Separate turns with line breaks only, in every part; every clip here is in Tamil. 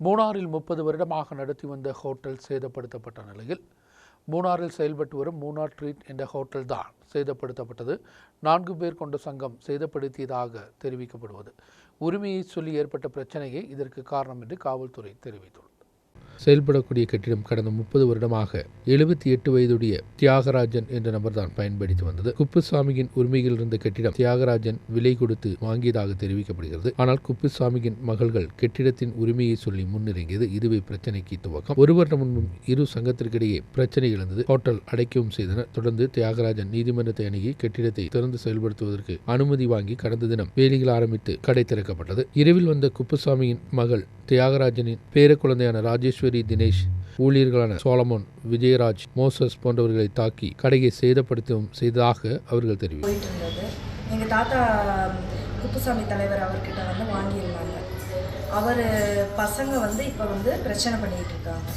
மூணாறில் 30 வருடமாக நடத்தி வந்த ஹோட்டல் சேதப்படுத்தப்பட்ட நிலையில் மூணாறில் செயல்பட்டு வரும் மூணார் ட்ரீட் என்ற ஹோட்டல் தான் சேதப்படுத்தப்பட்டது. 4 பேர் கொண்ட சங்கம் சேதப்படுத்தியதாக தெரிவிக்கப்படுவது உரிமையை சொல்லி ஏற்பட்ட பிரச்சனையே இதற்கு காரணம் என்று காவல்துறை தெரிவித்துள்ளது. செயல்படக்கூடிய கட்டிடம் கடந்த 30 வருடமாக 78 வயதுடைய தியாகராஜன் என்ற நபர்தான் பயன்படுத்தி வந்தது. குப்புசாமியின் உரிமையில் இருந்த கட்டிடம் தியாகராஜன் விலை கொடுத்து வாங்கியதாக தெரிவிக்கப்படுகிறது. ஆனால் குப்புசாமியின் மகள்கள் கட்டிடத்தின் உரிமையை சொல்லி முன்னிறங்கியது. இதுவே பிரச்சனைக்கு துவக்கம். ஒரு வருடம் முன்பும் இரு சங்கத்திற்கிடையே பிரச்சனை எழுந்தது. ஹோட்டல் அடைக்கவும் செய்தனர். தொடர்ந்து தியாகராஜன் நீதிமன்றத்தை அணுகி கட்டிடத்தை திறந்து செயல்படுத்துவதற்கு அனுமதி வாங்கி கடந்த தினம் வேலைகள் ஆரம்பித்து கடை திறக்கப்பட்டது. இரவில் வந்த குப்புசாமியின் மகள் தியாகராஜனின் பேர குழந்தையான ராஜேஸ்வரி, தினேஷ், ஊழியர்களான சோலமோன், விஜயராஜ், மோசஸ் போன்றவர்களை தாக்கி கடையை சேதப்படுத்தவும் செய்ததாக அவர்கள் தெரிவித்தார்.
எங்கள் தாத்தா குப்புசாமி தலைவர் அவர்கிட்ட வாங்கியிருந்தாங்க. அவர் பசங்க இப்போ பிரச்சனை பண்ணிகிட்டு இருக்காங்க.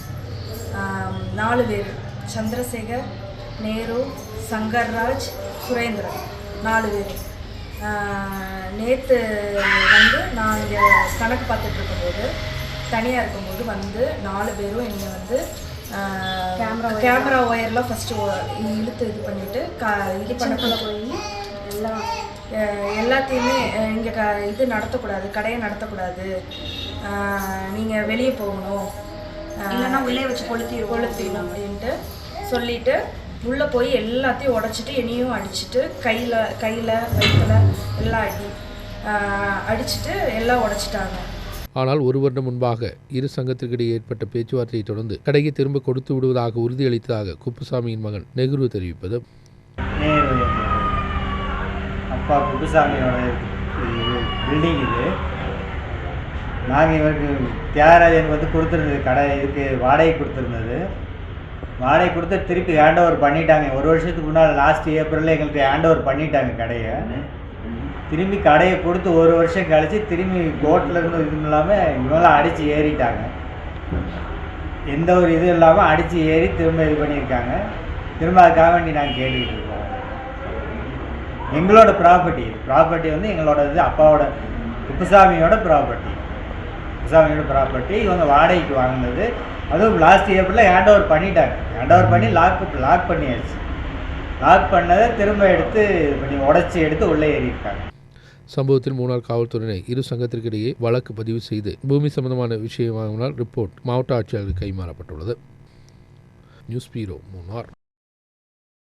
4 பேர், சந்திரசேகர், நேரு, சங்கர்ராஜ், சுரேந்திரன், 4 பேர். நேற்று நான் இங்கே கணக்கு பார்த்துட்டு இருக்கும்போது தனியாக இருக்கும்போது 4 பேரும் என்னை கேமரா ஒயர்லாம் ஃபஸ்ட்டு இழுத்து இது பண்ணிவிட்டு இது பண்ணக்குள்ள போய் எல்லாத்தையுமே இங்கே இது நடத்தக்கூடாது, கடையை நடத்தக்கூடாது, நீங்கள் வெளியே போகணும், இல்லைன்னா உள்ளே வச்சு கொளுத்திடணும் அப்படின்ட்டு சொல்லிவிட்டு உள்ளே போய் எல்லாத்தையும் உடச்சிட்டு என்னையும் அடிச்சுட்டு கையில் வயிற்றுல எல்லாம் அடிச்சுட்டு எல்லாம் உடைச்சிட்டாங்க.
ஆனால் ஒரு வருடம் முன்பாக இரு சங்கத்திற்கிடையே ஏற்பட்ட பேச்சுவார்த்தையை தொடர்ந்து கடையை திரும்ப கொடுத்து விடுவதாக உறுதியளித்ததாக குப்புசாமியின் மகன் நெகுரு தெரிவிப்பது,
அப்பா குப்புசாமியோட பில்டிங் இது. நாங்கள் இவருக்கு தியாகராஜன் கொடுத்துருந்தது, கடை இதுக்கு வாடகை கொடுத்துருந்தது. வாடகை கொடுத்து திருப்பி ஹேண்ட் ஓவர் பண்ணிட்டாங்க. ஒரு வருஷத்துக்கு முன்னால் லாஸ்ட் ஏப்ரலில் எங்களுக்கு ஹேண்ட் ஓவர் பண்ணிட்டாங்க கடையை. திரும்பி கடையை கொடுத்து ஒரு வருஷம் கழித்து திரும்பி கோட்டில் இருந்து இது இல்லாமல் இவங்களாம் அடித்து ஏறிட்டாங்க. எந்த ஒரு இது இல்லாமல் அடித்து ஏறி திரும்ப இது பண்ணியிருக்காங்க. திரும்ப அதுக்காக வேண்டி நாங்கள் கேட்டுக்கிட்டு இருக்கோம். எங்களோட ப்ராப்பர்ட்டி எங்களோட இது அப்பாவோட குப்புசாமியோட ப்ராப்பர்ட்டி இவங்க வாடகைக்கு வாங்கினது. அதுவும் லாஸ்ட் ஏப்ரலில் ஹேண்ட் ஓவர் பண்ணிட்டாங்க. ஹேண்ட் ஓவர் பண்ணி லாக் பண்ணியாச்சு. லாக் பண்ணதை திரும்ப உடச்சி எடுத்து உள்ளே ஏறியிருக்காங்க.
சம்பவத்தில் மூணார் காவல்துறையினர் இரு சங்கத்திற்கிடையே வழக்கு பதிவு செய்து பூமி சம்பந்தமான விஷயமானால் ரிப்போர்ட் மாவட்ட ஆட்சியாளருக்கு கைமாறப்பட்டுள்ளது. நியூஸ் பீரோ மூணார்.